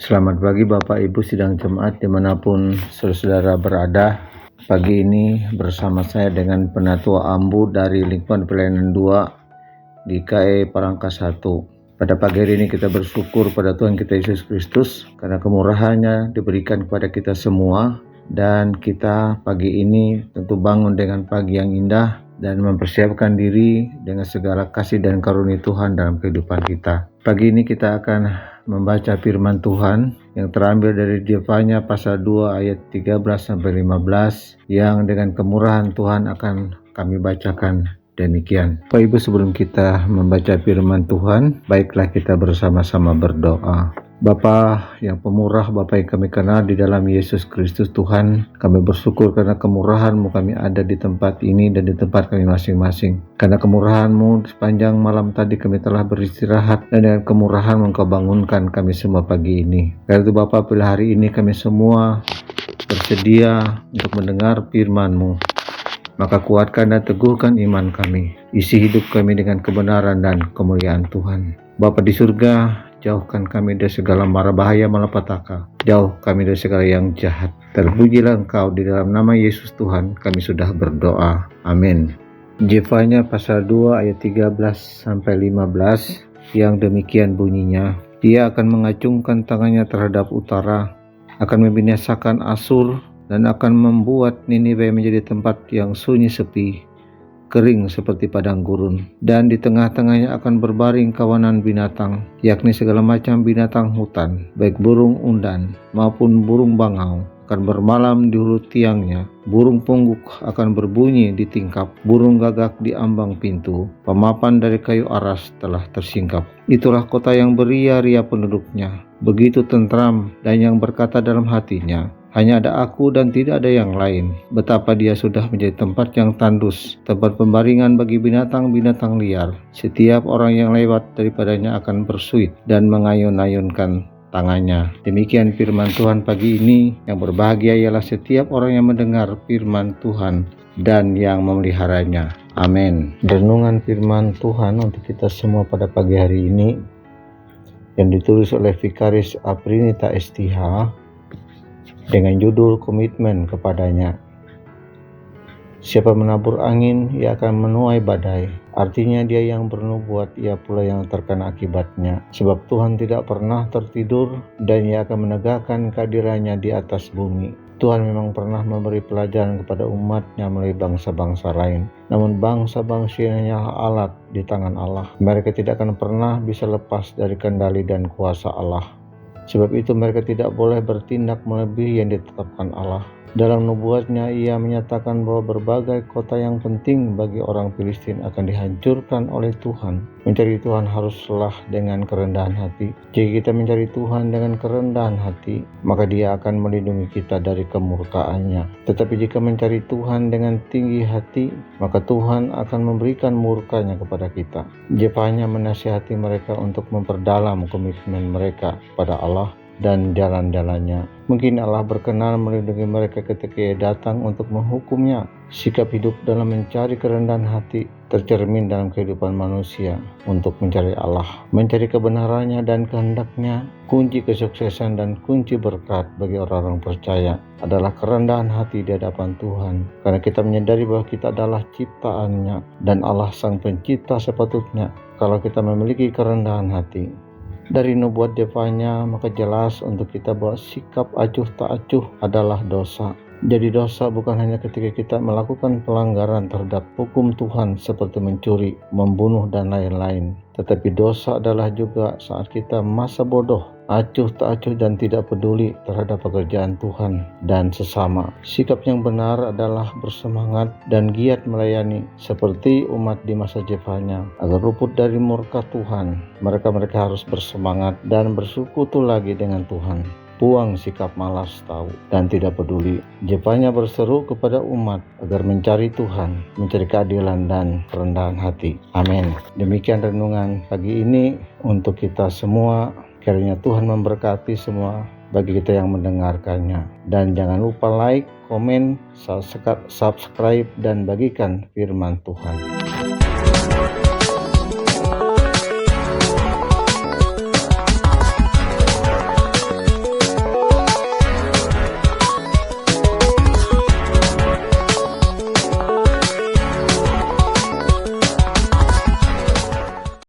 Selamat pagi Bapak Ibu sidang jemaat dimanapun saudara-saudara berada. Pagi ini bersama saya dengan Penatua Ambu dari Lingkungan Pelayanan 2 di KE Parangkas 1. Pada pagi hari ini kita bersyukur pada Tuhan kita Yesus Kristus karena kemurahannya diberikan kepada kita semua. Dan kita pagi ini tentu bangun dengan pagi yang indah dan mempersiapkan diri dengan segala kasih dan karunia Tuhan dalam kehidupan kita. Pagi ini kita akan membaca firman Tuhan yang terambil dari Yefanya pasal 2 ayat 13-15 yang dengan kemurahan Tuhan akan kami bacakan demikian. Bapak Ibu, sebelum kita membaca firman Tuhan, baiklah kita bersama-sama berdoa. Bapa yang pemurah, Bapa yang kami kenal di dalam Yesus Kristus Tuhan, kami bersyukur karena kemurahan-Mu kami ada di tempat ini dan di tempat kami masing-masing. Karena kemurahan-Mu sepanjang malam tadi kami telah beristirahat dan dengan kemurahan-Mu Engkau bangunkan kami semua pagi ini. Karena itu Bapa, pada hari ini kami semua bersedia untuk mendengar firman-Mu. Maka kuatkan dan teguhkan iman kami. Isi hidup kami dengan kebenaran dan kemuliaan Tuhan. Bapa di surga, jauhkan kami dari segala mara bahaya malapetaka. Jauh kami dari segala yang jahat. Terpujilah Engkau, di dalam nama Yesus Tuhan kami sudah berdoa. Amin. Yefanya pasal 2 ayat 13-15 yang demikian bunyinya. Dia akan mengacungkan tangannya terhadap utara, akan membinasakan Asur, dan akan membuat Niniwe menjadi tempat yang sunyi sepi, kering seperti padang gurun. Dan di tengah-tengahnya akan berbaring kawanan binatang, yakni segala macam binatang hutan, baik burung undan maupun burung bangau akan bermalam di hulu tiangnya. Burung pungguk akan berbunyi di tingkap, burung gagak di ambang pintu. Pemapan dari kayu aras telah tersingkap. Itulah kota yang beria-ria penduduknya, begitu tentram, dan yang berkata dalam hatinya, hanya ada aku dan tidak ada yang lain. Betapa dia sudah menjadi tempat yang tandus, tempat pembaringan bagi binatang-binatang liar. Setiap orang yang lewat daripadanya akan bersuit dan mengayun-ayunkan tangannya. Demikian firman Tuhan pagi ini. Yang berbahagia ialah setiap orang yang mendengar firman Tuhan dan yang memeliharanya. Amin. Renungan firman Tuhan untuk kita semua pada pagi hari ini yang ditulis oleh Vikaris Aprinita STH dengan judul komitmen kepadanya. Siapa menabur angin, ia akan menuai badai. Artinya dia yang bernubuat, ia pula yang terkena akibatnya. Sebab Tuhan tidak pernah tertidur dan ia akan menegakkan keadilannya di atas bumi. Tuhan memang pernah memberi pelajaran kepada umatnya melalui bangsa-bangsa lain. Namun bangsa-bangsa hanyalah alat di tangan Allah. Mereka tidak akan pernah bisa lepas dari kendali dan kuasa Allah. Sebab itu mereka tidak boleh bertindak melebihi yang ditetapkan Allah. Dalam nubuatnya ia menyatakan bahwa berbagai kota yang penting bagi orang Filistin akan dihancurkan oleh Tuhan. Mencari Tuhan haruslah dengan kerendahan hati. Jika kita mencari Tuhan dengan kerendahan hati, maka Dia akan melindungi kita dari kemurkaannya. Tetapi jika mencari Tuhan dengan tinggi hati, maka Tuhan akan memberikan murkanya kepada kita. Yefanya menasihati mereka untuk memperdalam komitmen mereka pada Allah dan jalan-jalannya. Mungkin Allah berkenan melindungi mereka ketika Ia datang untuk menghukumnya. Sikap hidup dalam mencari kerendahan hati tercermin dalam kehidupan manusia untuk mencari Allah, mencari kebenarannya dan kehendaknya. Kunci kesuksesan dan kunci berkat bagi orang-orang percaya adalah kerendahan hati di hadapan Tuhan. Karena kita menyadari bahwa kita adalah ciptaannya dan Allah sang pencipta sepatutnya kalau kita memiliki kerendahan hati. Dari nubuat Yefanya maka jelas untuk kita bahwa sikap acuh tak acuh adalah dosa. Jadi dosa bukan hanya ketika kita melakukan pelanggaran terhadap hukum Tuhan seperti mencuri, membunuh dan lain-lain. Tetapi dosa adalah juga saat kita masa bodoh, acuh tak acuh dan tidak peduli terhadap pekerjaan Tuhan dan sesama. Sikap yang benar adalah bersemangat dan giat melayani seperti umat di masa Yefanya. Agar luput dari murka Tuhan, mereka harus bersemangat dan bersekutu lagi dengan Tuhan. Buang sikap malas tahu dan tidak peduli. Yefanya berseru kepada umat agar mencari Tuhan, mencari keadilan dan kerendahan hati. Amin. Demikian renungan pagi ini untuk kita semua. Kiranya Tuhan memberkati semua bagi kita yang mendengarkannya. Dan jangan lupa like, komen, subscribe dan bagikan firman Tuhan.